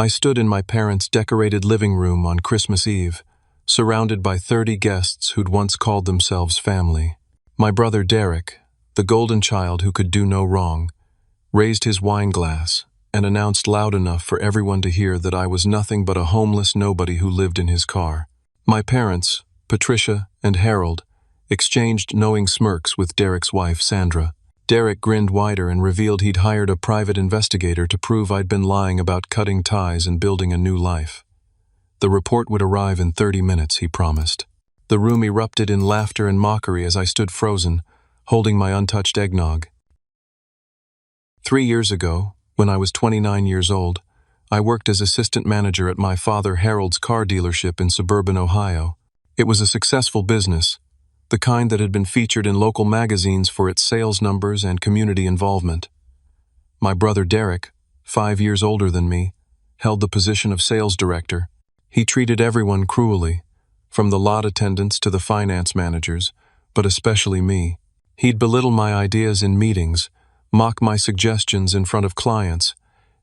I stood in my parents' decorated living room on Christmas Eve, surrounded by 30 guests who'd once called themselves family. My brother Derek, the golden child who could do no wrong, raised his wine glass and announced loud enough for everyone to hear that I was nothing but a homeless nobody who lived in his car. My parents, Patricia and Harold, exchanged knowing smirks with Derek's wife, Sandra. Derek grinned wider and revealed he'd hired a private investigator to prove I'd been lying about cutting ties and building a new life. The report would arrive in 30 minutes, he promised. The room erupted in laughter and mockery as I stood frozen, holding my untouched eggnog. 3 years ago, when I was 29 years old, I worked as assistant manager at my father Harold's car dealership in suburban Ohio. It was a successful business, the kind that had been featured in local magazines for its sales numbers and community involvement. My brother Derek, 5 years older than me, held the position of sales director. He treated everyone cruelly, from the lot attendants to the finance managers, but especially me. He'd belittle my ideas in meetings, mock my suggestions in front of clients,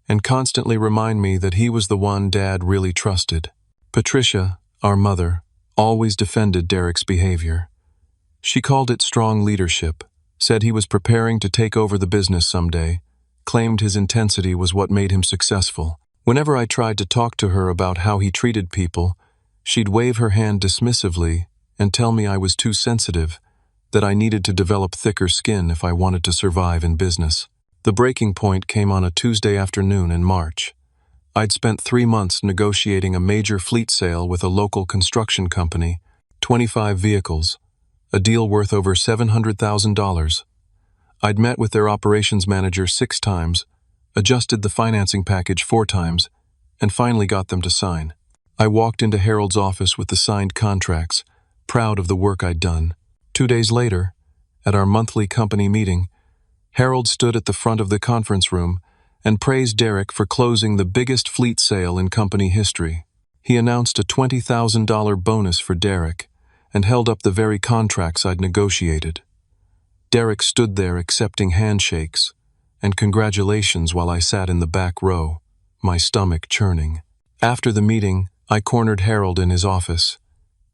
and constantly remind me that he was the one Dad really trusted. Patricia, our mother, always defended Derek's behavior. She called it strong leadership, said he was preparing to take over the business someday, claimed his intensity was what made him successful. Whenever I tried to talk to her about how he treated people, she'd wave her hand dismissively and tell me I was too sensitive, that I needed to develop thicker skin if I wanted to survive in business. The breaking point came on a Tuesday afternoon in March. I'd spent 3 months negotiating a major fleet sale with a local construction company, 25 vehicles, a deal worth over $700,000. I'd met with their operations manager 6 times, adjusted the financing package 4 times, and finally got them to sign. I walked into Harold's office with the signed contracts, proud of the work I'd done. 2 days later, at our monthly company meeting, Harold stood at the front of the conference room and praised Derek for closing the biggest fleet sale in company history. He announced a $20,000 bonus for Derek and held up the very contracts I'd negotiated. Derek stood there accepting handshakes and congratulations while I sat in the back row, my stomach churning. After the meeting, I cornered Harold in his office.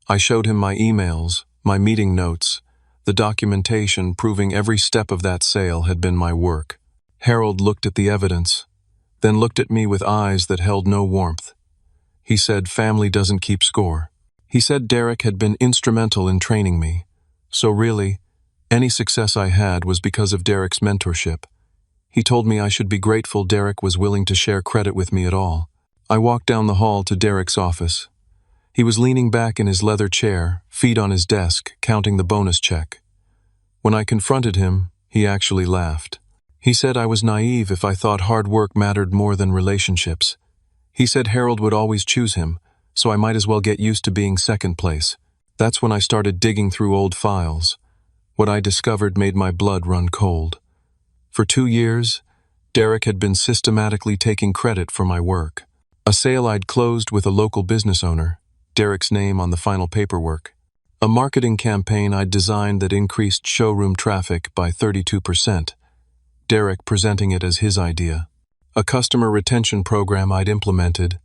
I showed him my emails, my meeting notes, the documentation proving every step of that sale had been my work. Harold looked at the evidence, then looked at me with eyes that held no warmth. He said, "Family doesn't keep score." He said Derek had been instrumental in training me, so really, any success I had was because of Derek's mentorship. He told me I should be grateful Derek was willing to share credit with me at all. I walked down the hall to Derek's office. He was leaning back in his leather chair, feet on his desk, counting the bonus check. When I confronted him, he actually laughed. He said I was naive if I thought hard work mattered more than relationships. He said Harold would always choose him, so I might as well get used to being second place. That's when I started digging through old files. What I discovered made my blood run cold. For 2 years, Derek had been systematically taking credit for my work. A sale I'd closed with a local business owner, Derek's name on the final paperwork. A marketing campaign I'd designed that increased showroom traffic by 32%, Derek presenting it as his idea. A customer retention program I'd implemented,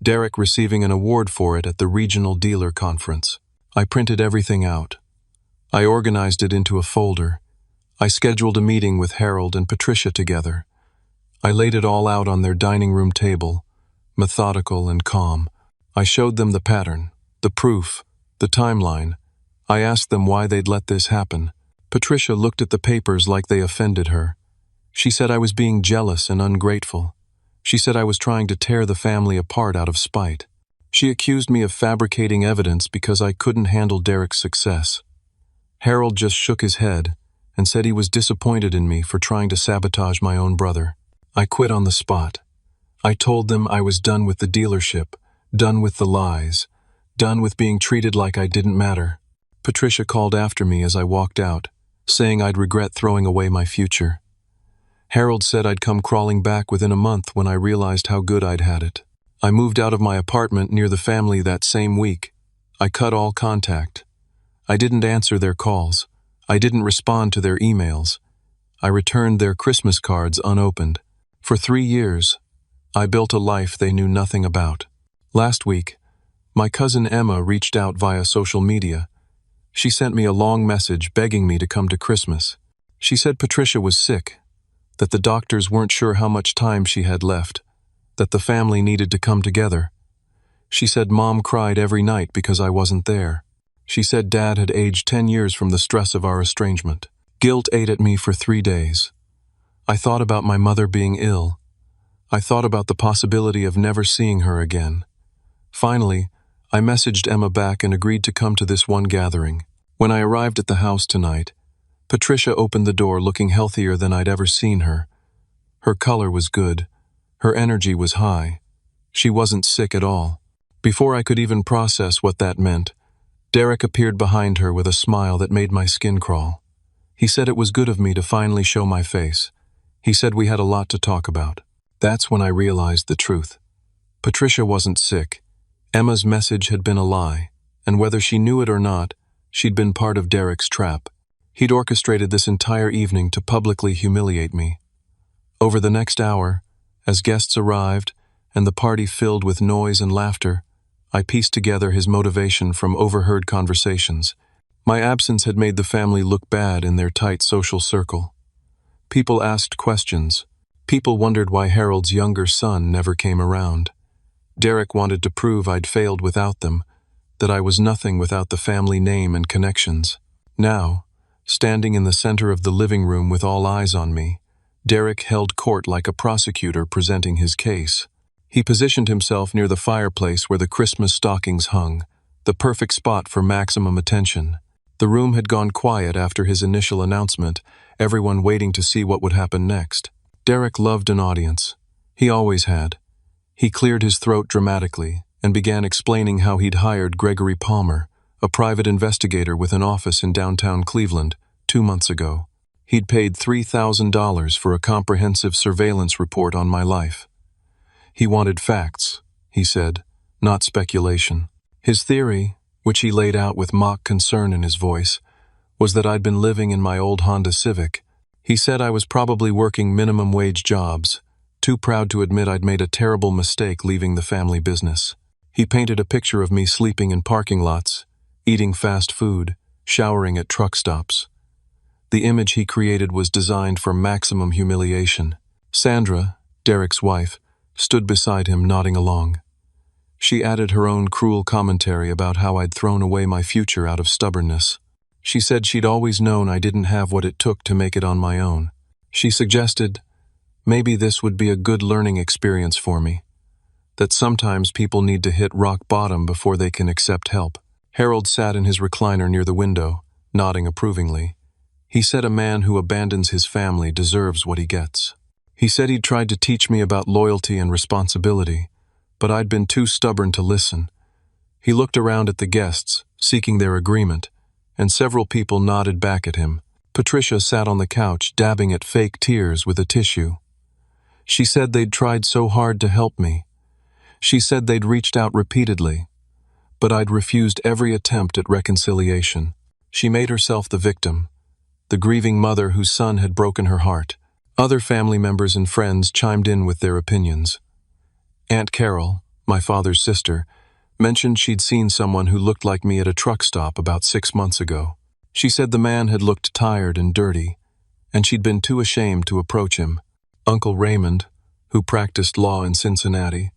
Derek receiving an award for it at the regional dealer conference. I printed everything out. I organized it into a folder. I scheduled a meeting with Harold and Patricia together. I laid it all out on their dining room table, methodical and calm. I showed them the pattern, the proof, the timeline. I asked them why they'd let this happen. Patricia looked at the papers like they offended her. She said I was being jealous and ungrateful. She said I was trying to tear the family apart out of spite. She accused me of fabricating evidence because I couldn't handle Derek's success. Harold just shook his head and said he was disappointed in me for trying to sabotage my own brother. I quit on the spot. I told them I was done with the dealership, done with the lies, done with being treated like I didn't matter. Patricia called after me as I walked out, saying I'd regret throwing away my future. Harold said I'd come crawling back within a month when I realized how good I'd had it. I moved out of my apartment near the family that same week. I cut all contact. I didn't answer their calls. I didn't respond to their emails. I returned their Christmas cards unopened. For 3 years, I built a life they knew nothing about. Last week, my cousin Emma reached out via social media. She sent me a long message begging me to come to Christmas. She said Patricia was sick, that the doctors weren't sure how much time she had left, that the family needed to come together. She said Mom cried every night because I wasn't there. She said Dad had aged 10 years from the stress of our estrangement. Guilt ate at me for 3 days. I thought about my mother being ill. I thought about the possibility of never seeing her again. Finally, I messaged Emma back and agreed to come to this one gathering. When I arrived at the house tonight, Patricia opened the door looking healthier than I'd ever seen her. Her color was good. Her energy was high. She wasn't sick at all. Before I could even process what that meant, Derek appeared behind her with a smile that made my skin crawl. He said it was good of me to finally show my face. He said we had a lot to talk about. That's when I realized the truth. Patricia wasn't sick. Emma's message had been a lie, and whether she knew it or not, she'd been part of Derek's trap. He'd orchestrated this entire evening to publicly humiliate me. Over the next hour, as guests arrived and the party filled with noise and laughter, I pieced together his motivation from overheard conversations. My absence had made the family look bad in their tight social circle. People asked questions. People wondered why Harold's younger son never came around. Derek wanted to prove I'd failed without them, that I was nothing without the family name and connections. Now, standing in the center of the living room with all eyes on me, Derek held court like a prosecutor presenting his case. He positioned himself near the fireplace where the Christmas stockings hung, the perfect spot for maximum attention. The room had gone quiet after his initial announcement, everyone waiting to see what would happen next. Derek loved an audience. He always had. He cleared his throat dramatically and began explaining how he'd hired Gregory Palmer, a private investigator with an office in downtown Cleveland, 2 months ago. He'd paid $3,000 for a comprehensive surveillance report on my life. He wanted facts, he said, not speculation. His theory, which he laid out with mock concern in his voice, was that I'd been living in my old Honda Civic. He said I was probably working minimum wage jobs, too proud to admit I'd made a terrible mistake leaving the family business. He painted a picture of me sleeping in parking lots, eating fast food, showering at truck stops. The image he created was designed for maximum humiliation. Sandra, Derek's wife, stood beside him nodding along. She added her own cruel commentary about how I'd thrown away my future out of stubbornness. She said she'd always known I didn't have what it took to make it on my own. She suggested maybe this would be a good learning experience for me, that sometimes people need to hit rock bottom before they can accept help. Harold sat in his recliner near the window, nodding approvingly. He said a man who abandons his family deserves what he gets. He said he'd tried to teach me about loyalty and responsibility, but I'd been too stubborn to listen. He looked around at the guests, seeking their agreement, and several people nodded back at him. Patricia sat on the couch, dabbing at fake tears with a tissue. She said they'd tried so hard to help me. She said they'd reached out repeatedly, but I'd refused every attempt at reconciliation. She made herself the victim, the grieving mother whose son had broken her heart. Other family members and friends chimed in with their opinions. Aunt Carol, my father's sister, mentioned she'd seen someone who looked like me at a truck stop about 6 months ago. She said the man had looked tired and dirty, and she'd been too ashamed to approach him. Uncle Raymond, who practiced law in Cincinnati,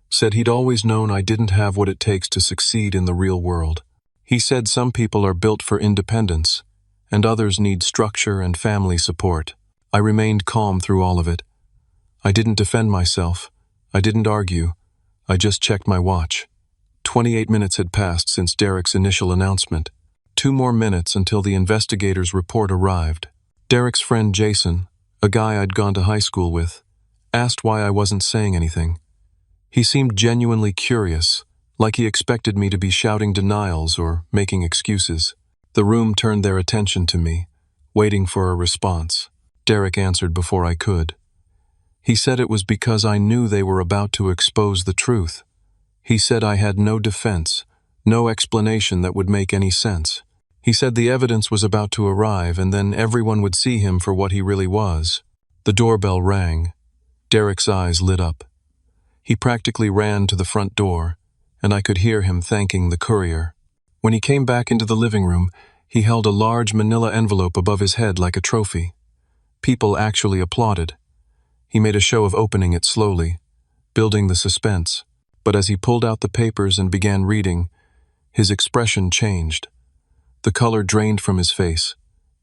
said he'd always known I didn't have what it takes to succeed in the real world. He said some people are built for independence, and others need structure and family support. I remained calm through all of it. I didn't defend myself. I didn't argue. I just checked my watch. 28 minutes had passed since Derek's initial announcement. 2 more minutes until the investigator's report arrived. Derek's friend Jason, a guy I'd gone to high school with, asked why I wasn't saying anything. He seemed genuinely curious, like he expected me to be shouting denials or making excuses. The room turned their attention to me, waiting for a response. Derek answered before I could. He said it was because I knew they were about to expose the truth. He said I had no defense, no explanation that would make any sense. He said the evidence was about to arrive and then everyone would see him for what he really was. The doorbell rang. Derek's eyes lit up. He practically ran to the front door, and I could hear him thanking the courier. When he came back into the living room, he held a large manila envelope above his head like a trophy. People actually applauded. He made a show of opening it slowly, building the suspense, but as he pulled out the papers and began reading, his expression changed. The color drained from his face.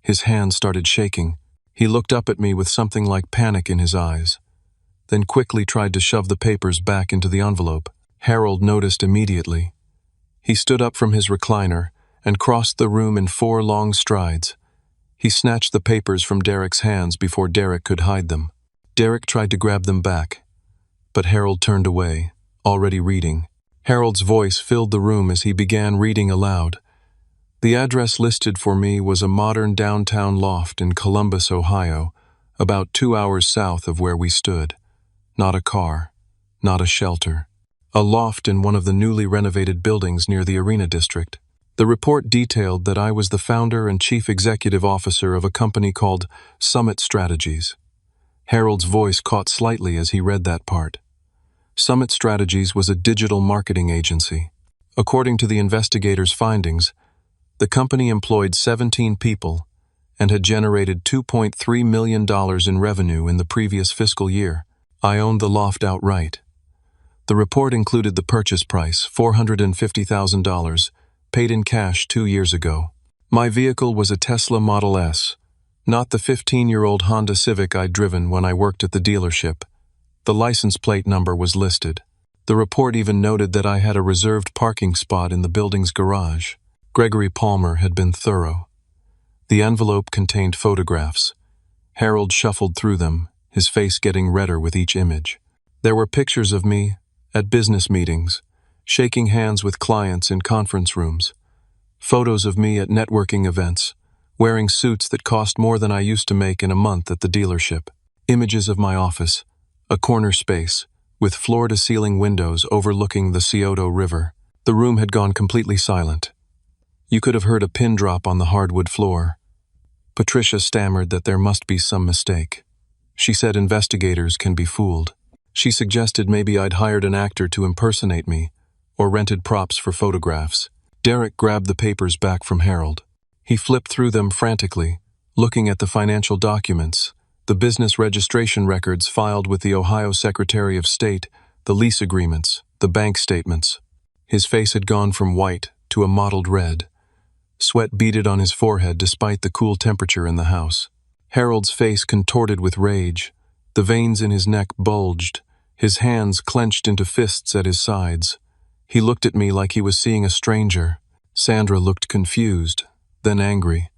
His hands started shaking. He looked up at me with something like panic in his eyes, then quickly tried to shove the papers back into the envelope. Harold noticed immediately. He stood up from his recliner and crossed the room in 4 long strides. He snatched the papers from Derek's hands before Derek could hide them. Derek tried to grab them back, but Harold turned away, already reading. Harold's voice filled the room as he began reading aloud. The address listed for me was a modern downtown loft in Columbus, Ohio, about 2 hours south of where we stood. Not a car, not a shelter. A loft in one of the newly renovated buildings near the Arena District. The report detailed that I was the founder and chief executive officer of a company called Summit Strategies. Harold's voice caught slightly as he read that part. Summit Strategies was a digital marketing agency. According to the investigators' findings, the company employed 17 people and had generated $2.3 million in revenue in the previous fiscal year. I owned the loft outright. The report included the purchase price, $450,000, paid in cash 2 years ago. My vehicle was a Tesla Model S, not the 15-year-old Honda Civic I'd driven when I worked at the dealership. The license plate number was listed. The report even noted that I had a reserved parking spot in the building's garage. Gregory Palmer had been thorough. The envelope contained photographs. Harold shuffled through them, his face getting redder with each image. There were pictures of me at business meetings, shaking hands with clients in conference rooms. Photos of me at networking events, wearing suits that cost more than I used to make in a month at the dealership. Images of my office, a corner space, with floor-to-ceiling windows overlooking the Scioto River. The room had gone completely silent. You could have heard a pin drop on the hardwood floor. Patricia stammered that there must be some mistake. She said investigators can be fooled. She suggested maybe I'd hired an actor to impersonate me, or rented props for photographs. Derek grabbed the papers back from Harold. He flipped through them frantically, looking at the financial documents, the business registration records filed with the Ohio Secretary of State, the lease agreements, the bank statements. His face had gone from white to a mottled red. Sweat beaded on his forehead despite the cool temperature in the house. Harold's face contorted with rage. The veins in his neck bulged, his hands clenched into fists at his sides. He looked at me like he was seeing a stranger. Sandra looked confused, then angry.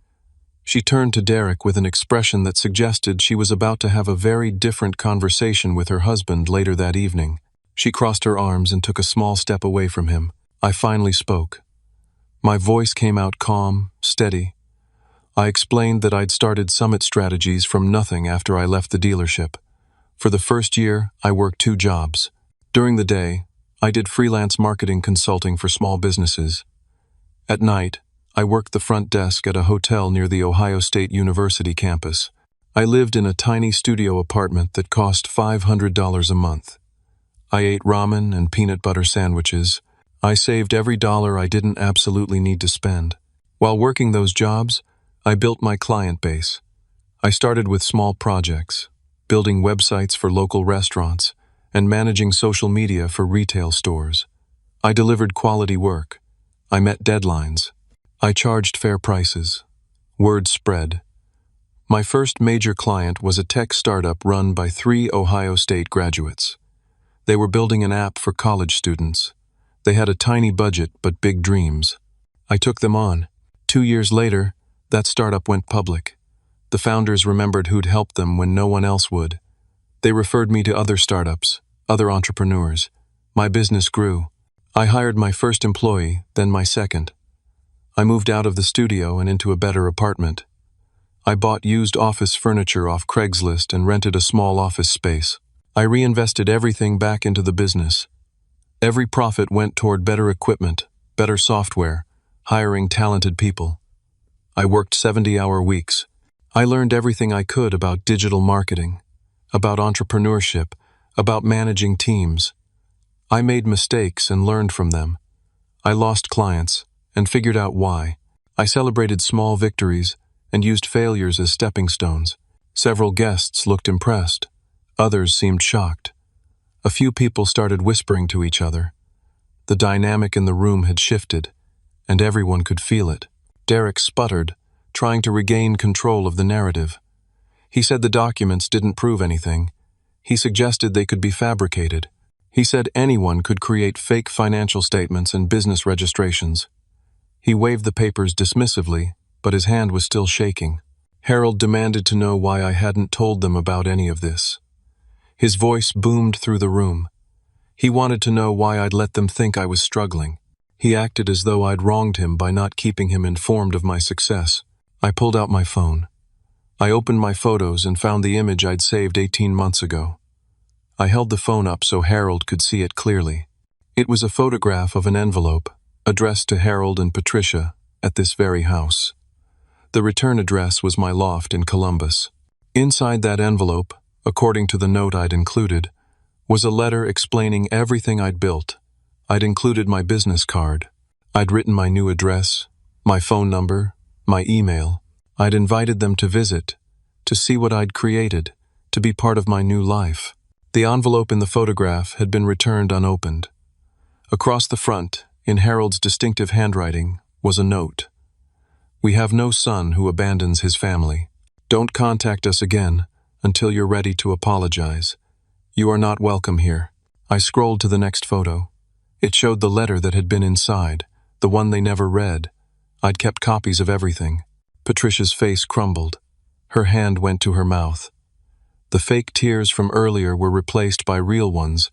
She turned to Derek with an expression that suggested she was about to have a very different conversation with her husband later that evening. She crossed her arms and took a small step away from him. I finally spoke. My voice came out calm, steady. I explained that I'd started Summit Strategies from nothing after I left the dealership. For the first year, I worked 2 jobs. During the day, I did freelance marketing consulting for small businesses. At night, I worked the front desk at a hotel near the Ohio State University campus. I lived in a tiny studio apartment that cost $500 a month. I ate ramen and peanut butter sandwiches. I saved every dollar I didn't absolutely need to spend. While working those jobs, I built my client base. I started with small projects, building websites for local restaurants and managing social media for retail stores. I delivered quality work. I met deadlines. I charged fair prices. Word spread. My first major client was a tech startup run by 3 Ohio State graduates. They were building an app for college students. They had a tiny budget but big dreams. I took them on. 2 years later, that startup went public. The founders remembered who'd helped them when no one else would. They referred me to other startups, other entrepreneurs. My business grew. I hired my first employee, then my second. I moved out of the studio and into a better apartment. I bought used office furniture off Craigslist and rented a small office space. I reinvested everything back into the business. Every profit went toward better equipment, better software, hiring talented people. I worked 70-hour weeks. I learned everything I could about digital marketing, about entrepreneurship, about managing teams. I made mistakes and learned from them. I lost clients and figured out why. I celebrated small victories and used failures as stepping stones. Several guests looked impressed. Others seemed shocked. A few people started whispering to each other. The dynamic in the room had shifted, and everyone could feel it. Derek sputtered, trying to regain control of the narrative. He said the documents didn't prove anything. He suggested they could be fabricated. He said anyone could create fake financial statements and business registrations. He waved the papers dismissively, but his hand was still shaking. Harold demanded to know why I hadn't told them about any of this. His voice boomed through the room. He wanted to know why I'd let them think I was struggling. He acted as though I'd wronged him by not keeping him informed of my success. I pulled out my phone. I opened my photos and found the image I'd saved 18 months ago. I held the phone up so Harold could see it clearly. It was a photograph of an envelope, addressed to Harold and Patricia, at this very house. The return address was my loft in Columbus. Inside that envelope, according to the note I'd included, was a letter explaining everything I'd built. I'd included my business card. I'd written my new address, my phone number, my email. I'd invited them to visit, to see what I'd created, to be part of my new life. The envelope in the photograph had been returned unopened. Across the front, in Harold's distinctive handwriting, was a note. "We have no son who abandons his family. Don't contact us again until you're ready to apologize. You are not welcome here." I scrolled to the next photo. It showed the letter that had been inside, the one they never read. I'd kept copies of everything. Patricia's face crumbled. Her hand went to her mouth. The fake tears from earlier were replaced by real ones,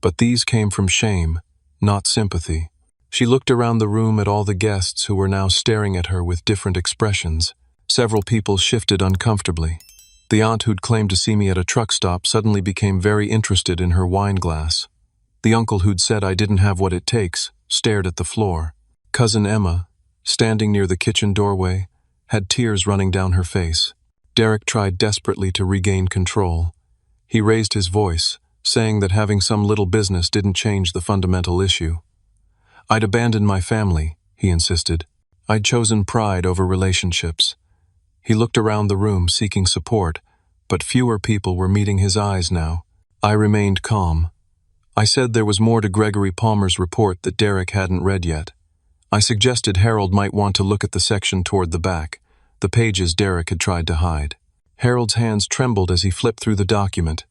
but these came from shame, not sympathy. She looked around the room at all the guests who were now staring at her with different expressions. Several people shifted uncomfortably. The aunt who'd claimed to see me at a truck stop suddenly became very interested in her wine glass. The uncle who'd said I didn't have what it takes stared at the floor. Cousin Emma, standing near the kitchen doorway, had tears running down her face. Derek tried desperately to regain control. He raised his voice, saying that having some little business didn't change the fundamental issue. I'd abandoned my family, he insisted. I'd chosen pride over relationships. He looked around the room seeking support, but fewer people were meeting his eyes now. I remained calm. I said there was more to Gregory Palmer's report that Derek hadn't read yet. I suggested Harold might want to look at the section toward the back, the pages Derek had tried to hide. Harold's hands trembled as he flipped through the document.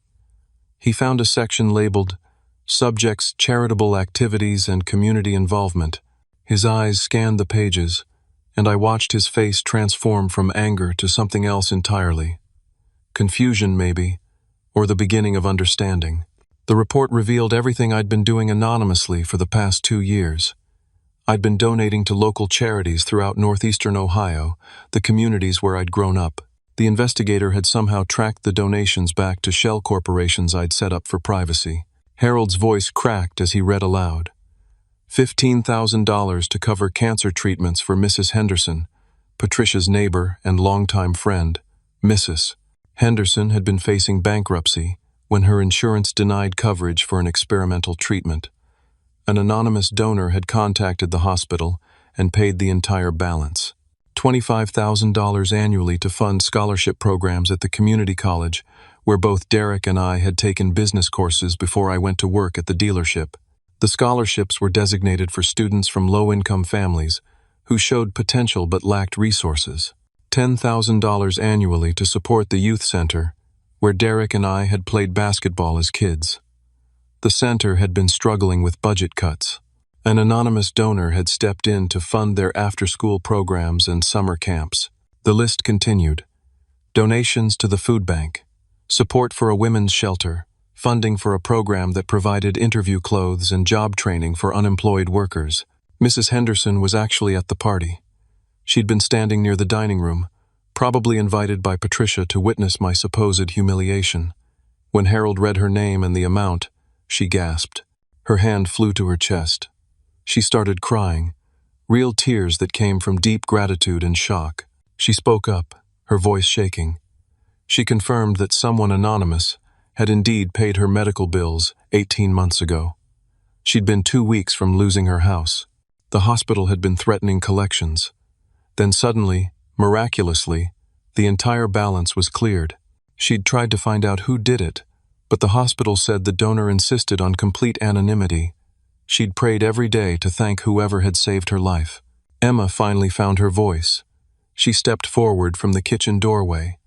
He found a section labeled Subjects, Charitable Activities and Community Involvement. His eyes scanned the pages, and I watched his face transform from anger to something else entirely. Confusion, maybe, or the beginning of understanding. The report revealed everything I'd been doing anonymously for the past 2 years. I'd been donating to local charities throughout northeastern Ohio, the communities where I'd grown up. The investigator had somehow tracked the donations back to shell corporations I'd set up for privacy. Harold's voice cracked as he read aloud. $15,000 to cover cancer treatments for Mrs. Henderson, Patricia's neighbor and longtime friend, Mrs. Henderson had been facing bankruptcy when her insurance denied coverage for an experimental treatment. An anonymous donor had contacted the hospital and paid the entire balance. $25,000 annually to fund scholarship programs at the community college, where both Derek and I had taken business courses before I went to work at the dealership. The scholarships were designated for students from low-income families who showed potential but lacked resources. $10,000 annually to support the youth center, where Derek and I had played basketball as kids. The center had been struggling with budget cuts. An anonymous donor had stepped in to fund their after-school programs and summer camps. The list continued. Donations to the food bank, support for a women's shelter, funding for a program that provided interview clothes and job training for unemployed workers. Mrs. Henderson was actually at the party. She'd been standing near the dining room, probably invited by Patricia to witness my supposed humiliation. When Harold read her name and the amount, she gasped. Her hand flew to her chest. She started crying, real tears that came from deep gratitude and shock. She spoke up, her voice shaking. She confirmed that someone anonymous had indeed paid her medical bills 18 months ago. She'd been 2 weeks from losing her house. The hospital had been threatening collections. Then suddenly, miraculously, the entire balance was cleared. She'd tried to find out who did it, but the hospital said the donor insisted on complete anonymity. She'd prayed every day to thank whoever had saved her life. Emma finally found her voice. She stepped forward from the kitchen doorway.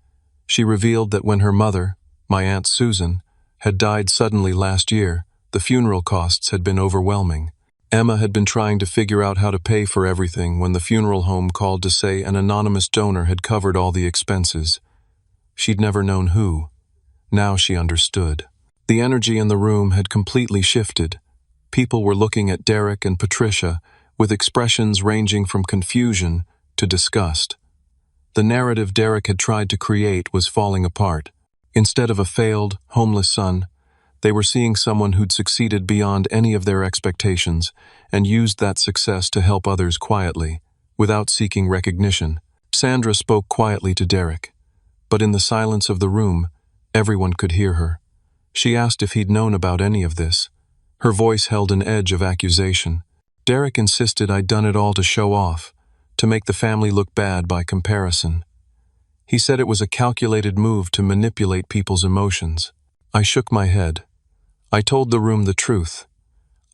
She revealed that when her mother, my Aunt Susan, had died suddenly last year, the funeral costs had been overwhelming. Emma had been trying to figure out how to pay for everything when the funeral home called to say an anonymous donor had covered all the expenses. She'd never known who. Now she understood. The energy in the room had completely shifted. People were looking at Derek and Patricia with expressions ranging from confusion to disgust. The narrative Derek had tried to create was falling apart. Instead of a failed, homeless son, they were seeing someone who'd succeeded beyond any of their expectations and used that success to help others quietly, without seeking recognition. Sandra spoke quietly to Derek, but in the silence of the room, everyone could hear her. She asked if he'd known about any of this. Her voice held an edge of accusation. Derek insisted I'd done it all to show off, to make the family look bad by comparison. He said it was a calculated move to manipulate people's emotions. I shook my head. I told the room the truth.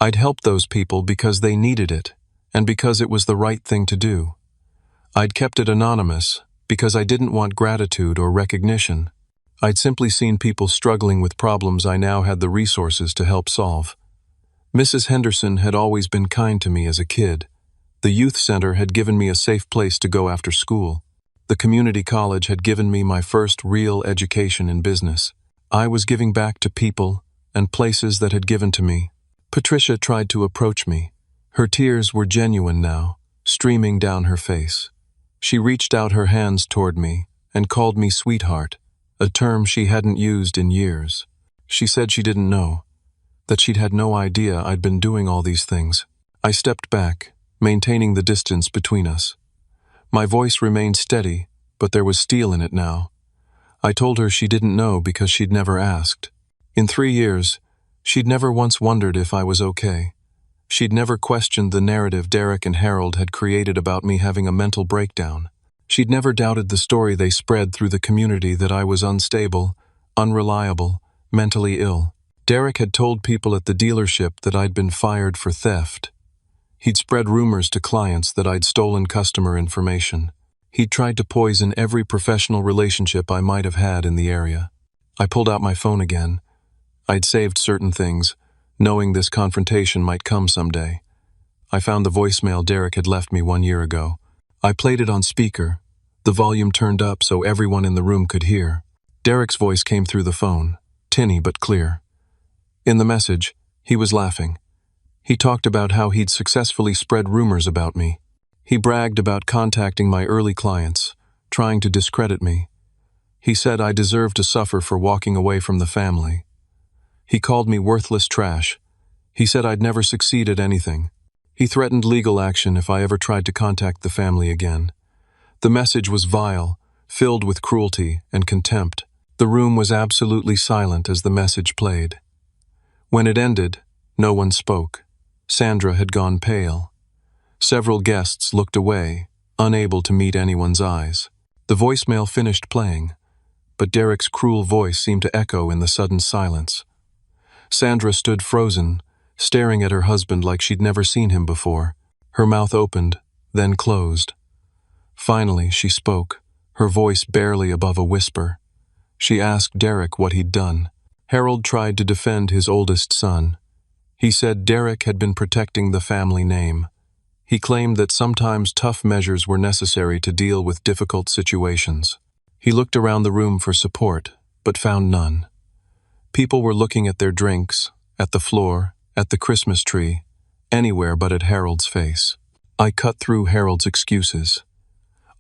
I'd helped those people because they needed it, and because it was the right thing to do. I'd kept it anonymous because I didn't want gratitude or recognition. I'd simply seen people struggling with problems I now had the resources to help solve. Mrs. Henderson had always been kind to me as a kid. The youth center had given me a safe place to go after school. The community college had given me my first real education in business. I was giving back to people and places that had given to me. Patricia tried to approach me. Her tears were genuine now, streaming down her face. She reached out her hands toward me and called me sweetheart, a term she hadn't used in years. She said she didn't know, that she'd had no idea I'd been doing all these things. I stepped back, maintaining the distance between us. My voice remained steady, but there was steel in it now. I told her she didn't know because she'd never asked. In 3 years, she'd never once wondered if I was okay. She'd never questioned the narrative Derek and Harold had created about me having a mental breakdown. She'd never doubted the story they spread through the community that I was unstable, unreliable, mentally ill. Derek had told people at the dealership that I'd been fired for theft. He'd spread rumors to clients that I'd stolen customer information. He'd tried to poison every professional relationship I might have had in the area. I pulled out my phone again. I'd saved certain things, knowing this confrontation might come someday. I found the voicemail Derek had left me 1 year ago. I played it on speaker, the volume turned up so everyone in the room could hear. Derek's voice came through the phone, tinny but clear. In the message, he was laughing. He talked about how he'd successfully spread rumors about me. He bragged about contacting my early clients, trying to discredit me. He said I deserved to suffer for walking away from the family. He called me worthless trash. He said I'd never succeed at anything. He threatened legal action if I ever tried to contact the family again. The message was vile, filled with cruelty and contempt. The room was absolutely silent as the message played. When it ended, no one spoke. Sandra had gone pale. Several guests looked away, unable to meet anyone's eyes. The voicemail finished playing, but Derek's cruel voice seemed to echo in the sudden silence. Sandra stood frozen, staring at her husband like she'd never seen him before. Her mouth opened, then closed. Finally, she spoke, her voice barely above a whisper. She asked Derek what he'd done. Harold tried to defend his oldest son. He said Derek had been protecting the family name. He claimed that sometimes tough measures were necessary to deal with difficult situations. He looked around the room for support, but found none. People were looking at their drinks, at the floor, at the Christmas tree, anywhere but at Harold's face. I cut through Harold's excuses.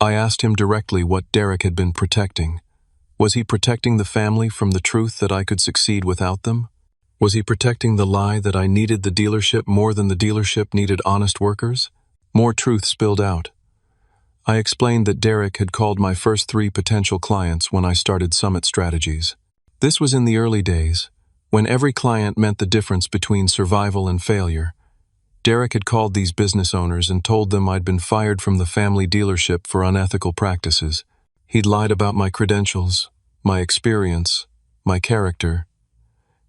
I asked him directly what Derek had been protecting. Was he protecting the family from the truth that I could succeed without them? Was he protecting the lie that I needed the dealership more than the dealership needed honest workers? More truth spilled out. I explained that Derek had called my first 3 potential clients when I started Summit Strategies. This was in the early days, When every client meant the difference between survival and failure. Derek had called these business owners and told them I'd been fired from the family dealership for unethical practices. He'd lied about my credentials, my experience, my character.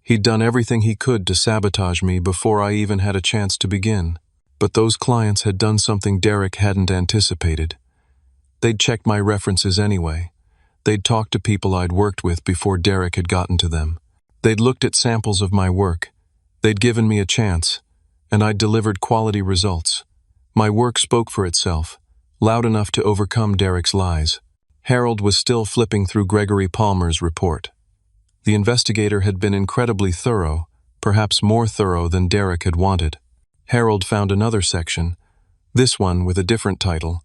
He'd done everything he could to sabotage me before I even had a chance to begin. But those clients had done something Derek hadn't anticipated. They'd checked my references anyway. They'd talked to people I'd worked with before Derek had gotten to them. They'd looked at samples of my work. They'd given me a chance, and I'd delivered quality results. My work spoke for itself, loud enough to overcome Derek's lies. Harold was still flipping through Gregory Palmer's report. The investigator had been incredibly thorough, perhaps more thorough than Derek had wanted. Harold found another section, this one with a different title,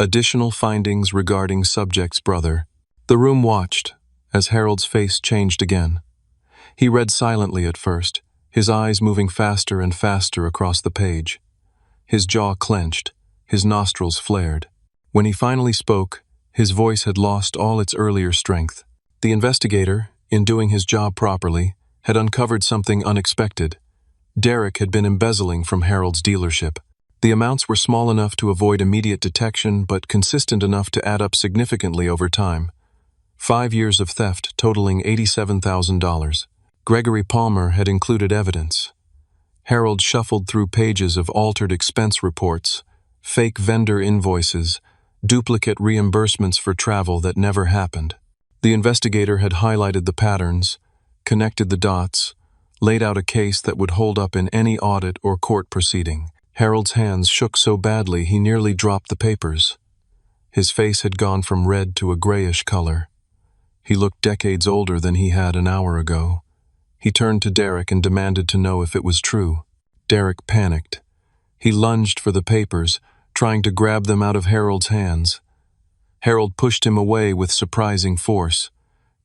Additional Findings Regarding Subject's Brother. The room watched, as Harold's face changed again. He read silently at first, his eyes moving faster and faster across the page. His jaw clenched, his nostrils flared. When he finally spoke, his voice had lost all its earlier strength. The investigator, in doing his job properly, had uncovered something unexpected. Derek had been embezzling from Harold's dealership. The amounts were small enough to avoid immediate detection, but consistent enough to add up significantly over time. 5 years of theft totaling $87,000. Gregory Palmer had included evidence. Harold shuffled through pages of altered expense reports, fake vendor invoices, duplicate reimbursements for travel that never happened. The investigator had highlighted the patterns, connected the dots, laid out a case that would hold up in any audit or court proceeding. Harold's hands shook so badly he nearly dropped the papers. His face had gone from red to a grayish color. He looked decades older than he had an hour ago. He turned to Derek and demanded to know if it was true. Derek panicked. He lunged for the papers, trying to grab them out of Harold's hands. Harold pushed him away with surprising force.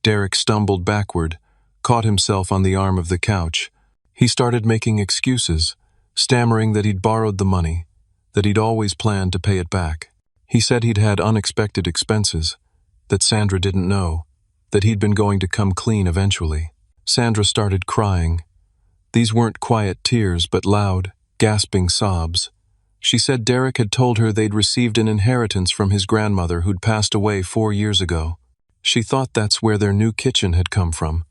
Derek stumbled backward, caught himself on the arm of the couch. He started making excuses, stammering that he'd borrowed the money, that he'd always planned to pay it back. He said he'd had unexpected expenses, that Sandra didn't know, that he'd been going to come clean eventually. Sandra started crying. These weren't quiet tears, but loud, gasping sobs. She said Derek had told her they'd received an inheritance from his grandmother who'd passed away 4 years ago. She thought that's where their new kitchen had come from,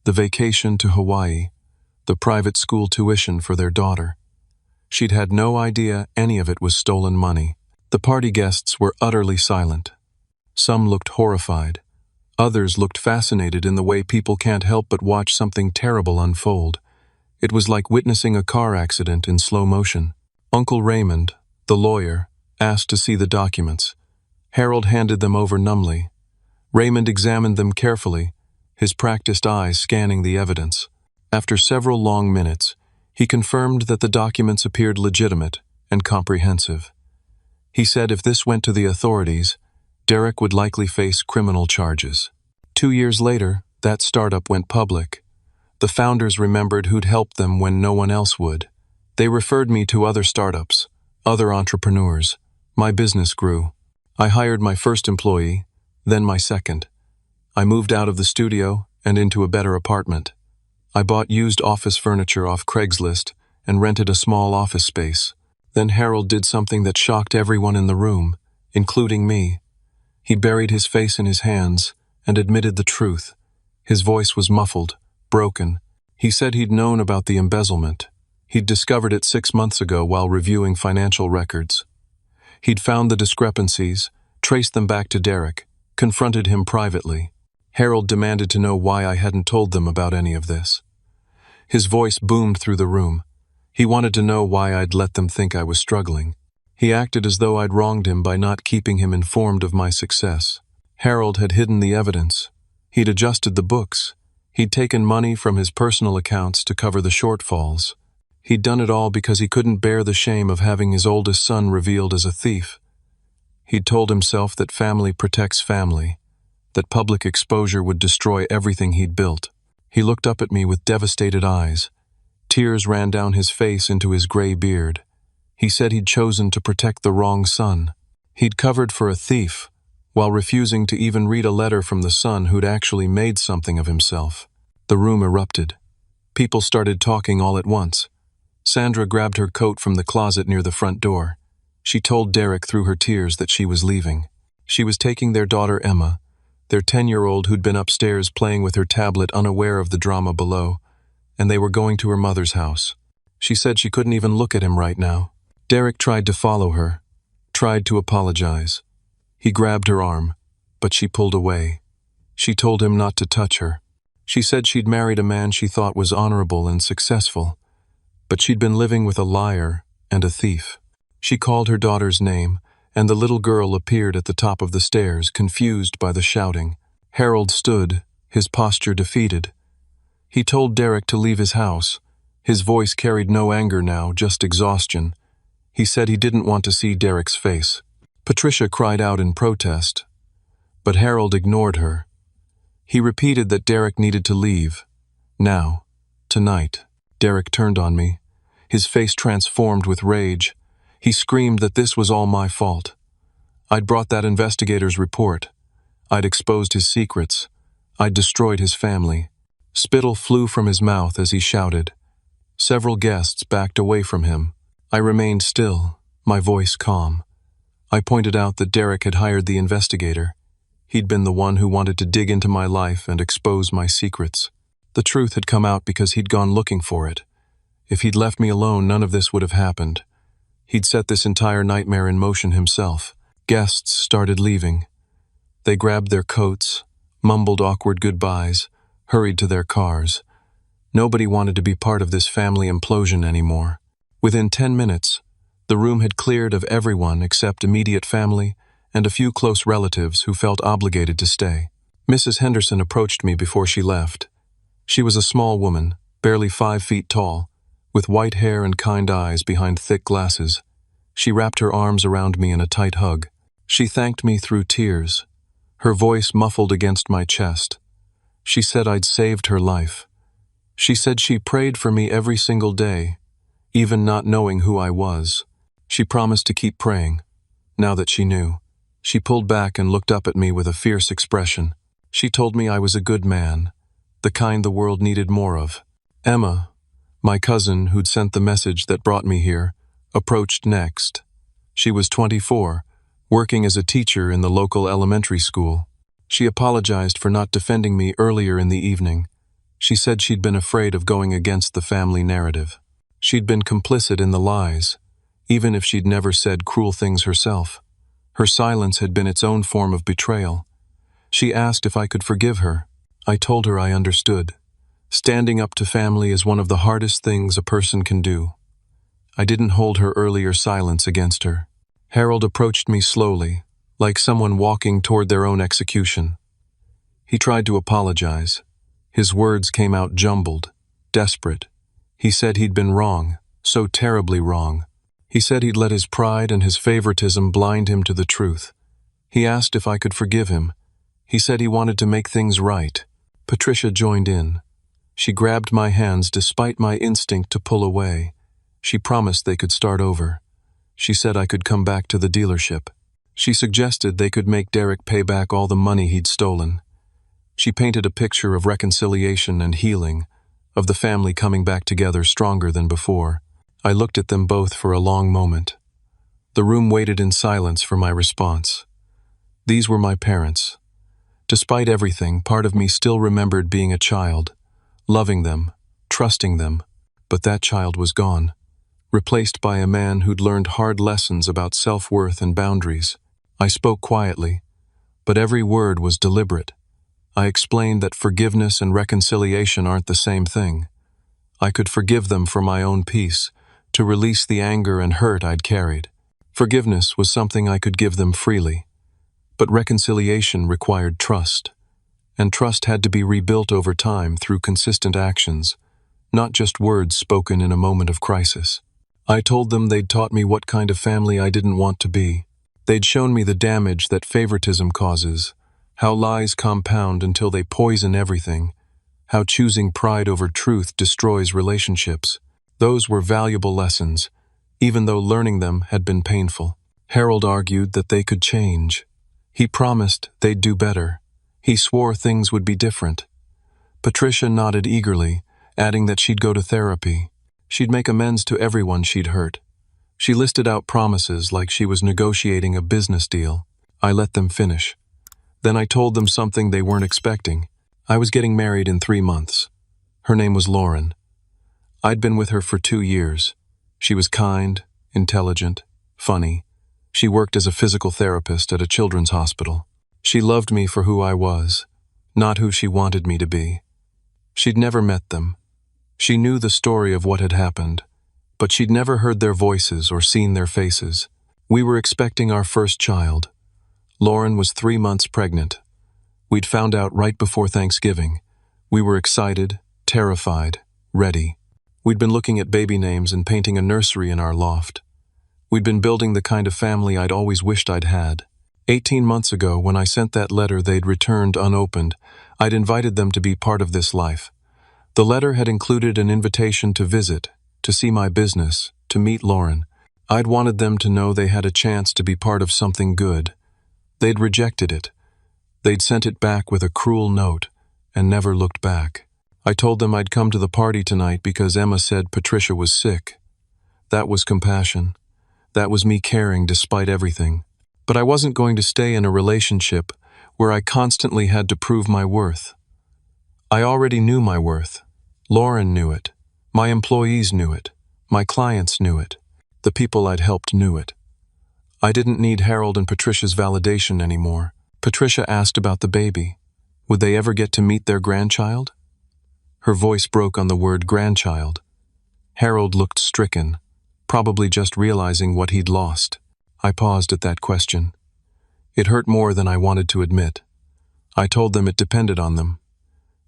the vacation to Hawaii, the private school tuition for their daughter. She'd had no idea any of it was stolen money. The party guests were utterly silent. Some looked horrified. Others looked fascinated in the way people can't help but watch something terrible unfold. It was like witnessing a car accident in slow motion. Uncle Raymond, the lawyer, asked to see the documents. Harold handed them over numbly. Raymond examined them carefully, his practiced eyes scanning the evidence. After several long minutes, he confirmed that the documents appeared legitimate and comprehensive. He said if this went to the authorities, Derek would likely face criminal charges. 2 years later, that startup went public. The founders remembered who'd helped them when no one else would. They referred me to other startups, other entrepreneurs. My business grew. I hired my first employee, then my second. I moved out of the studio and into a better apartment. I bought used office furniture off Craigslist and rented a small office space. Then Harold did something that shocked everyone in the room, including me. He buried his face in his hands and admitted the truth. His voice was muffled, broken. He said he'd known about the embezzlement. He'd discovered it 6 months ago while reviewing financial records. He'd found the discrepancies, traced them back to Derek, confronted him privately. Harold demanded to know why I hadn't told them about any of this. His voice boomed through the room. He wanted to know why I'd let them think I was struggling. He acted as though I'd wronged him by not keeping him informed of my success. Harold had hidden the evidence. He'd adjusted the books. He'd taken money from his personal accounts to cover the shortfalls. He'd done it all because he couldn't bear the shame of having his oldest son revealed as a thief. He'd told himself that family protects family, that public exposure would destroy everything he'd built. He looked up at me with devastated eyes. Tears ran down his face into his gray beard. He said he'd chosen to protect the wrong son. He'd covered for a thief, while refusing to even read a letter from the son who'd actually made something of himself. The room erupted. People started talking all at once. Sandra grabbed her coat from the closet near the front door. She told Derek through her tears that she was leaving. She was taking their daughter Emma, their 10-year-old who'd been upstairs playing with her tablet unaware of the drama below, and they were going to her mother's house. She said she couldn't even look at him right now. Derek tried to follow her, tried to apologize. He grabbed her arm, but she pulled away. She told him not to touch her. She said she'd married a man she thought was honorable and successful, but she'd been living with a liar and a thief. She called her daughter's name, and the little girl appeared at the top of the stairs, confused by the shouting. Harold stood, his posture defeated. He told Derek to leave his house. His voice carried no anger now, just exhaustion. He said he didn't want to see Derek's face. Patricia cried out in protest, but Harold ignored her. He repeated that Derek needed to leave. Now, tonight. Derek turned on me. His face transformed with rage. He screamed that this was all my fault. I'd brought that investigator's report. I'd exposed his secrets. I'd destroyed his family. Spittle flew from his mouth as he shouted. Several guests backed away from him. I remained still, my voice calm. I pointed out that Derek had hired the investigator. He'd been the one who wanted to dig into my life and expose my secrets. The truth had come out because he'd gone looking for it. If he'd left me alone, none of this would have happened. He'd set this entire nightmare in motion himself. Guests started leaving. They grabbed their coats, mumbled awkward goodbyes, hurried to their cars. Nobody wanted to be part of this family implosion anymore. Within 10 minutes, the room had cleared of everyone except immediate family and a few close relatives who felt obligated to stay. Mrs. Henderson approached me before she left. She was a small woman, barely 5 feet tall, with white hair and kind eyes behind thick glasses. She wrapped her arms around me in a tight hug. She thanked me through tears, her voice muffled against my chest. She said I'd saved her life. She said she prayed for me every single day, even not knowing who I was. She promised to keep praying, now that she knew. She pulled back and looked up at me with a fierce expression. She told me I was a good man, the kind the world needed more of. Emma, my cousin who'd sent the message that brought me here, approached next. She was 24, working as a teacher in the local elementary school. She apologized for not defending me earlier in the evening. She said she'd been afraid of going against the family narrative. She'd been complicit in the lies, even if she'd never said cruel things herself. Her silence had been its own form of betrayal. She asked if I could forgive her. I told her I understood. Standing up to family is one of the hardest things a person can do. I didn't hold her earlier silence against her. Harold approached me slowly, like someone walking toward their own execution. He tried to apologize. His words came out jumbled, desperate. He said he'd been wrong, so terribly wrong. He said he'd let his pride and his favoritism blind him to the truth. He asked if I could forgive him. He said he wanted to make things right. Patricia joined in. She grabbed my hands despite my instinct to pull away. She promised they could start over. She said I could come back to the dealership. She suggested they could make Derek pay back all the money he'd stolen. She painted a picture of reconciliation and healing, of the family coming back together stronger than before. I looked at them both for a long moment. The room waited in silence for my response. These were my parents. Despite everything, part of me still remembered being a child, loving them, trusting them, but that child was gone, replaced by a man who'd learned hard lessons about self-worth and boundaries. I spoke quietly, but every word was deliberate. I explained that forgiveness and reconciliation aren't the same thing. I could forgive them for my own peace, to release the anger and hurt I'd carried. Forgiveness was something I could give them freely. But reconciliation required trust, and trust had to be rebuilt over time through consistent actions, not just words spoken in a moment of crisis. I told them they'd taught me what kind of family I didn't want to be. They'd shown me the damage that favoritism causes, how lies compound until they poison everything, how choosing pride over truth destroys relationships. Those were valuable lessons, even though learning them had been painful. Harold argued that they could change. He promised they'd do better. He swore things would be different. Patricia nodded eagerly, adding that she'd go to therapy. She'd make amends to everyone she'd hurt. She listed out promises like she was negotiating a business deal. I let them finish. Then I told them something they weren't expecting. I was getting married in 3 months. Her name was Lauren. I'd been with her for 2 years. She was kind, intelligent, funny. She worked as a physical therapist at a children's hospital. She loved me for who I was, not who she wanted me to be. She'd never met them. She knew the story of what had happened, but she'd never heard their voices or seen their faces. We were expecting our first child. Lauren was 3 months pregnant. We'd found out right before Thanksgiving. We were excited, terrified, ready. We'd been looking at baby names and painting a nursery in our loft. We'd been building the kind of family I'd always wished I'd had. 18 months ago, when I sent that letter they'd returned unopened, I'd invited them to be part of this life. The letter had included an invitation to visit, to see my business, to meet Lauren. I'd wanted them to know they had a chance to be part of something good. They'd rejected it. They'd sent it back with a cruel note and never looked back. I told them I'd come to the party tonight because Emma said Patricia was sick. That was compassion. That was me caring despite everything. But I wasn't going to stay in a relationship where I constantly had to prove my worth. I already knew my worth. Lauren knew it. My employees knew it. My clients knew it. The people I'd helped knew it. I didn't need Harold and Patricia's validation anymore. Patricia asked about the baby. Would they ever get to meet their grandchild? Her voice broke on the word grandchild. Harold looked stricken, probably just realizing what he'd lost. I paused at that question. It hurt more than I wanted to admit. I told them it depended on them.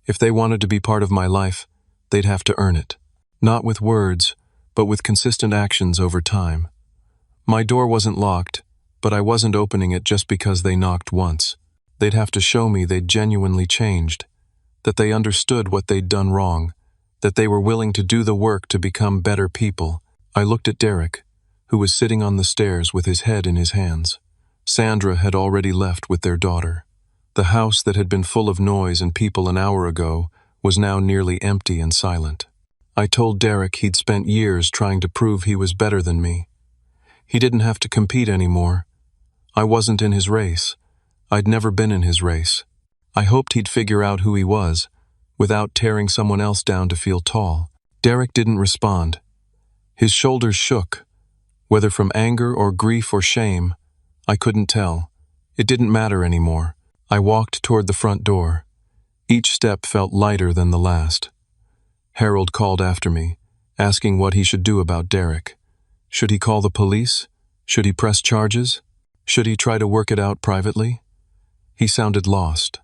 If they wanted to be part of my life, they'd have to earn it. Not with words, but with consistent actions over time. My door wasn't locked, but I wasn't opening it just because they knocked once. They'd have to show me they'd genuinely changed, that they understood what they'd done wrong, that they were willing to do the work to become better people. I looked at Derek, who was sitting on the stairs with his head in his hands. Sandra had already left with their daughter. The house that had been full of noise and people an hour ago was now nearly empty and silent. I told Derek he'd spent years trying to prove he was better than me. He didn't have to compete anymore. I wasn't in his race. I'd never been in his race. I hoped he'd figure out who he was, without tearing someone else down to feel tall. Derek didn't respond. His shoulders shook. Whether from anger or grief or shame, I couldn't tell. It didn't matter anymore. I walked toward the front door. Each step felt lighter than the last. Harold called after me, asking what he should do about Derek. Should he call the police? Should he press charges? Should he try to work it out privately? He sounded lost.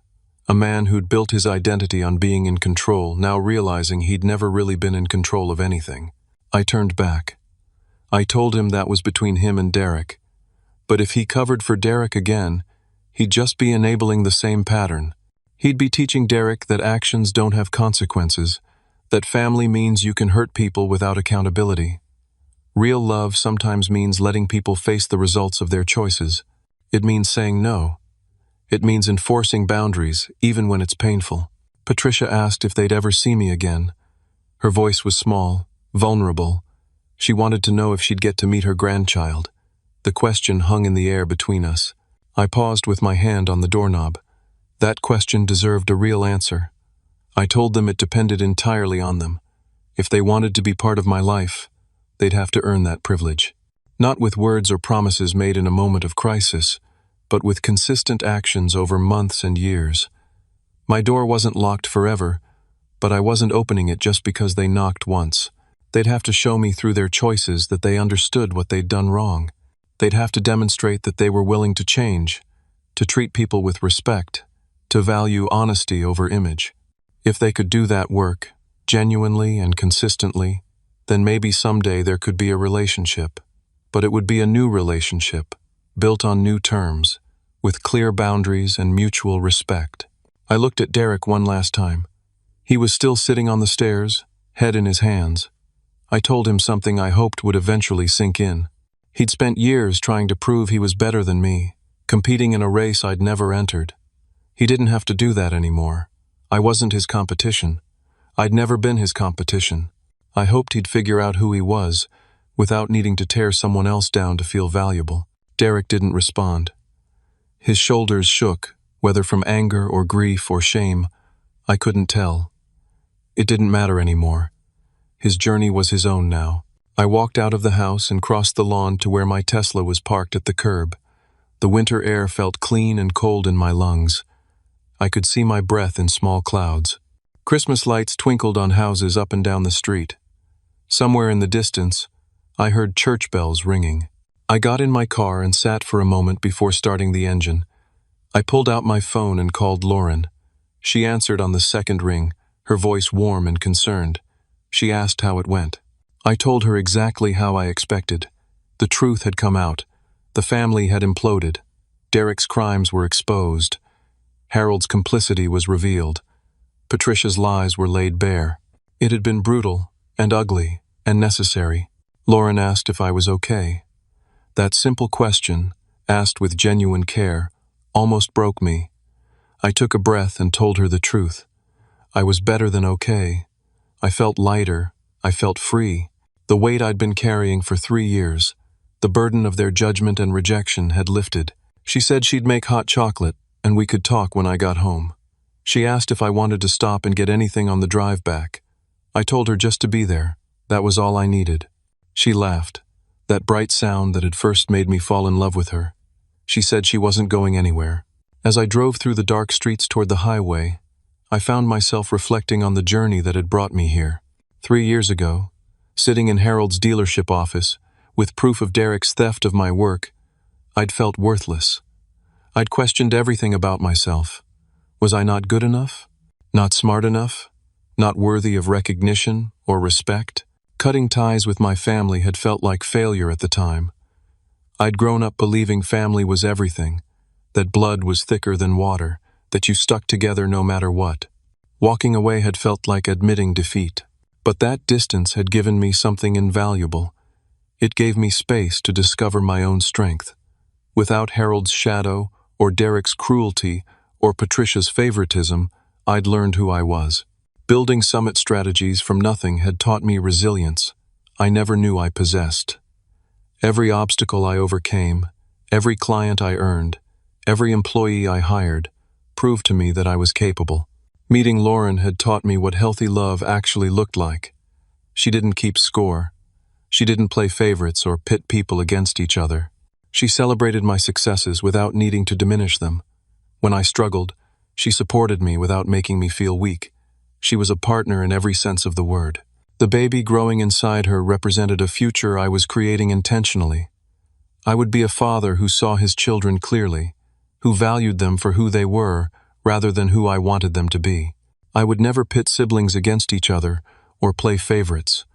A man who'd built his identity on being in control, now realizing he'd never really been in control of anything. I turned back. I told him that was between him and Derek. But if he covered for Derek again, he'd just be enabling the same pattern. He'd be teaching Derek that actions don't have consequences, that family means you can hurt people without accountability. Real love sometimes means letting people face the results of their choices. It means saying no. It means enforcing boundaries, even when it's painful. Patricia asked if they'd ever see me again. Her voice was small, vulnerable. She wanted to know if she'd get to meet her grandchild. The question hung in the air between us. I paused with my hand on the doorknob. That question deserved a real answer. I told them it depended entirely on them. If they wanted to be part of my life, they'd have to earn that privilege. Not with words or promises made in a moment of crisis, but with consistent actions over months and years. My door wasn't locked forever, but I wasn't opening it just because they knocked once. They'd have to show me through their choices that they understood what they'd done wrong. They'd have to demonstrate that they were willing to change, to treat people with respect, to value honesty over image. If they could do that work, genuinely and consistently, then maybe someday there could be a relationship. But it would be a new relationship, built on new terms, with clear boundaries and mutual respect. I looked at Derek one last time. He was still sitting on the stairs, head in his hands. I told him something I hoped would eventually sink in. He'd spent years trying to prove he was better than me, competing in a race I'd never entered. He didn't have to do that anymore. I wasn't his competition. I'd never been his competition. I hoped he'd figure out who he was, without needing to tear someone else down to feel valuable. Derek didn't respond. His shoulders shook, whether from anger or grief or shame, I couldn't tell. It didn't matter anymore. His journey was his own now. I walked out of the house and crossed the lawn to where my Tesla was parked at the curb. The winter air felt clean and cold in my lungs. I could see my breath in small clouds. Christmas lights twinkled on houses up and down the street. Somewhere in the distance, I heard church bells ringing. I got in my car and sat for a moment before starting the engine. I pulled out my phone and called Lauren. She answered on the second ring, her voice warm and concerned. She asked how it went. I told her exactly how I expected. The truth had come out. The family had imploded. Derek's crimes were exposed. Harold's complicity was revealed. Patricia's lies were laid bare. It had been brutal and ugly and necessary. Lauren asked if I was okay. That simple question, asked with genuine care, almost broke me. I took a breath and told her the truth. I was better than okay. I felt lighter. I felt free. The weight I'd been carrying for 3 years, the burden of their judgment and rejection, had lifted. She said she'd make hot chocolate, and we could talk when I got home. She asked if I wanted to stop and get anything on the drive back. I told her just to be there. That was all I needed. She laughed, that bright sound that had first made me fall in love with her. She said she wasn't going anywhere. As I drove through the dark streets toward the highway, I found myself reflecting on the journey that had brought me here. 3 years ago, sitting in Harold's dealership office, with proof of Derek's theft of my work, I'd felt worthless. I'd questioned everything about myself. Was I not good enough? Not smart enough? Not worthy of recognition or respect? Cutting ties with my family had felt like failure at the time. I'd grown up believing family was everything, that blood was thicker than water, that you stuck together no matter what. Walking away had felt like admitting defeat. But that distance had given me something invaluable. It gave me space to discover my own strength. Without Harold's shadow, or Derek's cruelty, or Patricia's favoritism, I'd learned who I was. Building summit strategies from nothing had taught me resilience I never knew I possessed. Every obstacle I overcame, every client I earned, every employee I hired, proved to me that I was capable. Meeting Lauren had taught me what healthy love actually looked like. She didn't keep score. She didn't play favorites or pit people against each other. She celebrated my successes without needing to diminish them. When I struggled, she supported me without making me feel weak. She was a partner in every sense of the word. The baby growing inside her represented a future I was creating intentionally. I would be a father who saw his children clearly, who valued them for who they were rather than who I wanted them to be. I would never pit siblings against each other or play favorites.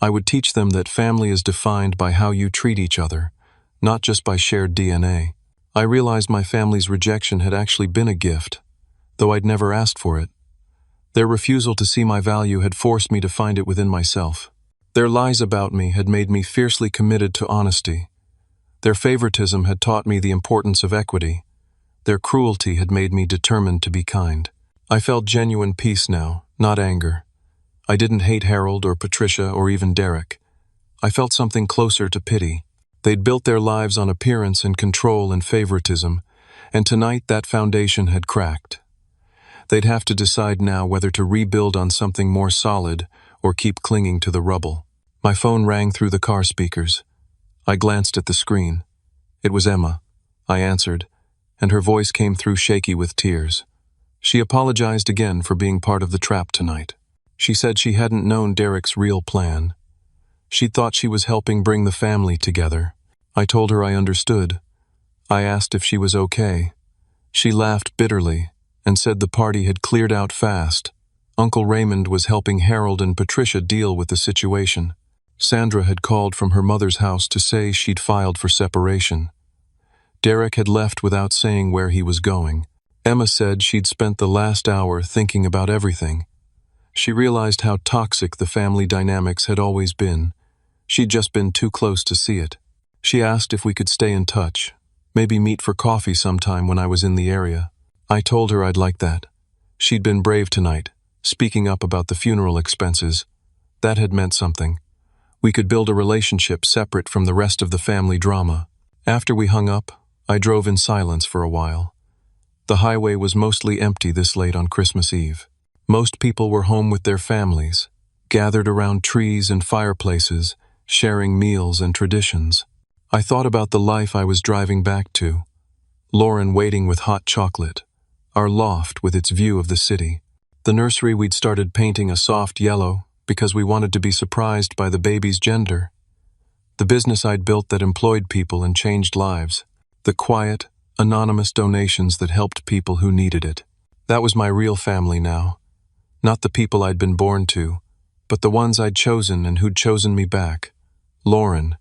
I would teach them that family is defined by how you treat each other, not just by shared DNA. I realized my family's rejection had actually been a gift, though I'd never asked for it. Their refusal to see my value had forced me to find it within myself. Their lies about me had made me fiercely committed to honesty. Their favoritism had taught me the importance of equity. Their cruelty had made me determined to be kind. I felt genuine peace now, not anger. I didn't hate Harold or Patricia or even Derek. I felt something closer to pity. They'd built their lives on appearance and control and favoritism, and tonight that foundation had cracked. They'd have to decide now whether to rebuild on something more solid or keep clinging to the rubble. My phone rang through the car speakers. I glanced at the screen. It was Emma. I answered, and her voice came through shaky with tears. She apologized again for being part of the trap tonight. She said she hadn't known Derek's real plan. She thought she was helping bring the family together. I told her I understood. I asked if she was okay. She laughed bitterly and said the party had cleared out fast. Uncle Raymond was helping Harold and Patricia deal with the situation. Sandra had called from her mother's house to say she'd filed for separation. Derek had left without saying where he was going. Emma said she'd spent the last hour thinking about everything. She realized how toxic the family dynamics had always been. She'd just been too close to see it. She asked if we could stay in touch, maybe meet for coffee sometime when I was in the area. I told her I'd like that. She'd been brave tonight, speaking up about the funeral expenses. That had meant something. We could build a relationship separate from the rest of the family drama. After we hung up, I drove in silence for a while. The highway was mostly empty this late on Christmas Eve. Most people were home with their families, gathered around trees and fireplaces, sharing meals and traditions. I thought about the life I was driving back to. Lauren waiting with hot chocolate, our loft with its view of the city. The nursery we'd started painting a soft yellow because we wanted to be surprised by the baby's gender. The business I'd built that employed people and changed lives. The quiet, anonymous donations that helped people who needed it. That was my real family now. Not the people I'd been born to, but the ones I'd chosen and who'd chosen me back. Lauren,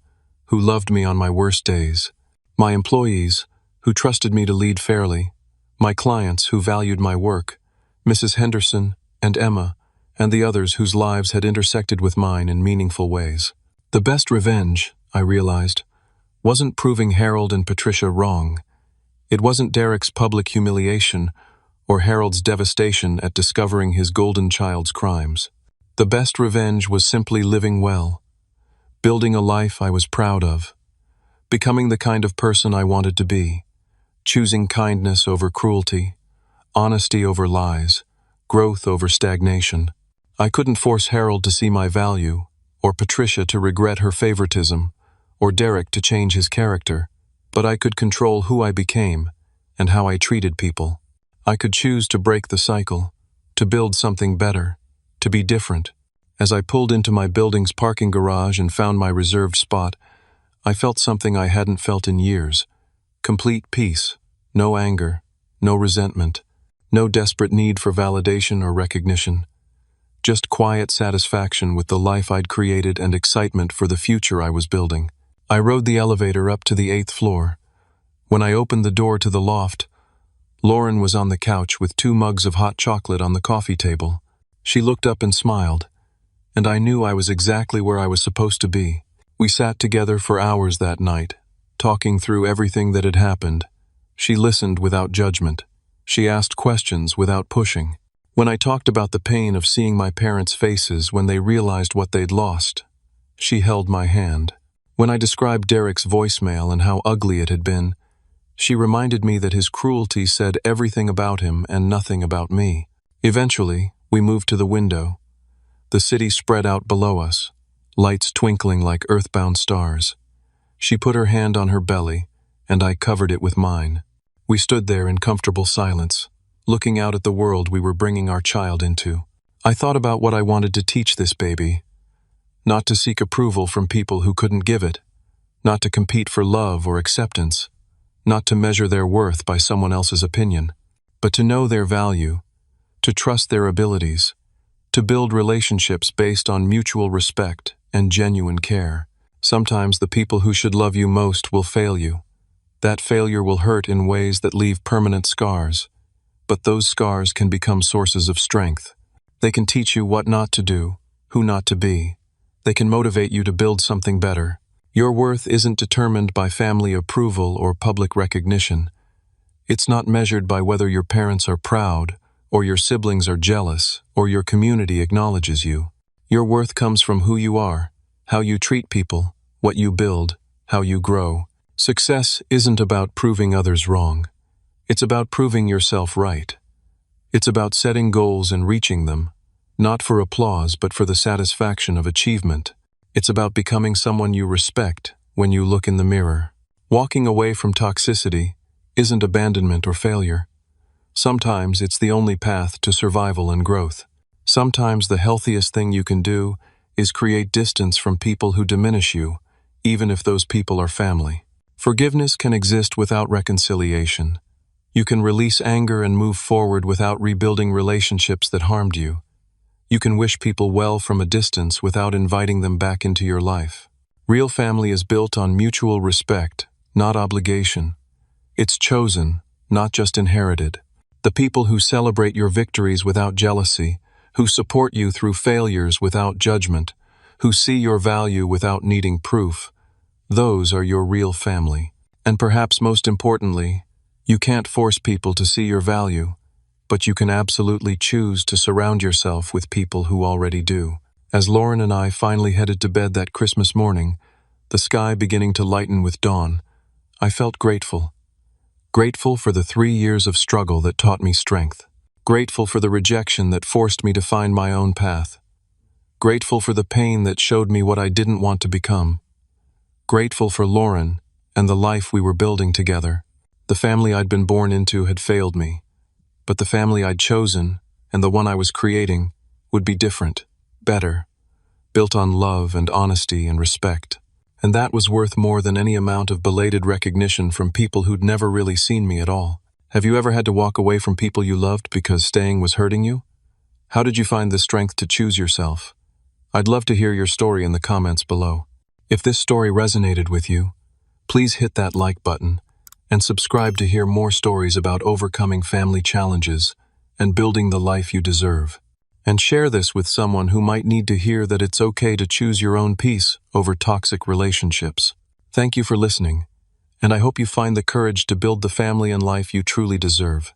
who loved me on my worst days. My employees, who trusted me to lead fairly. My clients, who valued my work. Mrs. Henderson and Emma, and the others whose lives had intersected with mine in meaningful ways. The best revenge, I realized, wasn't proving Harold and Patricia wrong. It wasn't Derek's public humiliation or Harold's devastation at discovering his golden child's crimes. The best revenge was simply living well, building a life I was proud of, becoming the kind of person I wanted to be, choosing kindness over cruelty, honesty over lies, growth over stagnation. I couldn't force Harold to see my value, or Patricia to regret her favoritism, or Derek to change his character, but I could control who I became and how I treated people. I could choose to break the cycle, to build something better, to be different. As I pulled into my building's parking garage and found my reserved spot, I felt something I hadn't felt in years. Complete peace, no anger, no resentment, no desperate need for validation or recognition. Just quiet satisfaction with the life I'd created and excitement for the future I was building. I rode the elevator up to the 8th floor. When I opened the door to the loft, Lauren was on the couch with 2 mugs of hot chocolate on the coffee table. She looked up and smiled, and I knew I was exactly where I was supposed to be. We sat together for hours that night, talking through everything that had happened. She listened without judgment. She asked questions without pushing. When I talked about the pain of seeing my parents' faces when they realized what they'd lost, she held my hand. When I described Derek's voicemail and how ugly it had been, she reminded me that his cruelty said everything about him and nothing about me. Eventually, we moved to the window. The city spread out below us, lights twinkling like earthbound stars. She put her hand on her belly, and I covered it with mine. We stood there in comfortable silence, looking out at the world we were bringing our child into. I thought about what I wanted to teach this baby. Not to seek approval from people who couldn't give it. Not to compete for love or acceptance. Not to measure their worth by someone else's opinion. But to know their value. To trust their abilities. To build relationships based on mutual respect and genuine care. Sometimes the people who should love you most will fail you. That failure will hurt in ways that leave permanent scars. But those scars can become sources of strength. They can teach you what not to do, who not to be. They can motivate you to build something better. Your worth isn't determined by family approval or public recognition. It's not measured by whether your parents are proud, or your siblings are jealous, or your community acknowledges you. Your worth comes from who you are, how you treat people, what you build, how you grow. Success isn't about proving others wrong. It's about proving yourself right. It's about setting goals and reaching them, not for applause but for the satisfaction of achievement. It's about becoming someone you respect when you look in the mirror. Walking away from toxicity isn't abandonment or failure. Sometimes it's the only path to survival and growth. Sometimes the healthiest thing you can do is create distance from people who diminish you, even if those people are family. Forgiveness can exist without reconciliation. You can release anger and move forward without rebuilding relationships that harmed you. You can wish people well from a distance without inviting them back into your life. Real family is built on mutual respect, not obligation. It's chosen, not just inherited. The people who celebrate your victories without jealousy, who support you through failures without judgment, who see your value without needing proof, those are your real family. And perhaps most importantly, you can't force people to see your value. but you can absolutely choose to surround yourself with people who already do. As Lauren and I finally headed to bed that Christmas morning, the sky beginning to lighten with dawn, I felt grateful. Grateful for the 3 years of struggle that taught me strength. Grateful for the rejection that forced me to find my own path. Grateful for the pain that showed me what I didn't want to become. Grateful for Lauren and the life we were building together. The family I'd been born into had failed me, but the family I'd chosen, and the one I was creating, would be different, better, built on love and honesty and respect. And that was worth more than any amount of belated recognition from people who'd never really seen me at all. Have you ever had to walk away from people you loved because staying was hurting you? How did you find the strength to choose yourself? I'd love to hear your story in the comments below. If this story resonated with you, please hit that like button and subscribe to hear more stories about overcoming family challenges and building the life you deserve. And share this with someone who might need to hear that it's okay to choose your own peace over toxic relationships. Thank you for listening, and I hope you find the courage to build the family and life you truly deserve.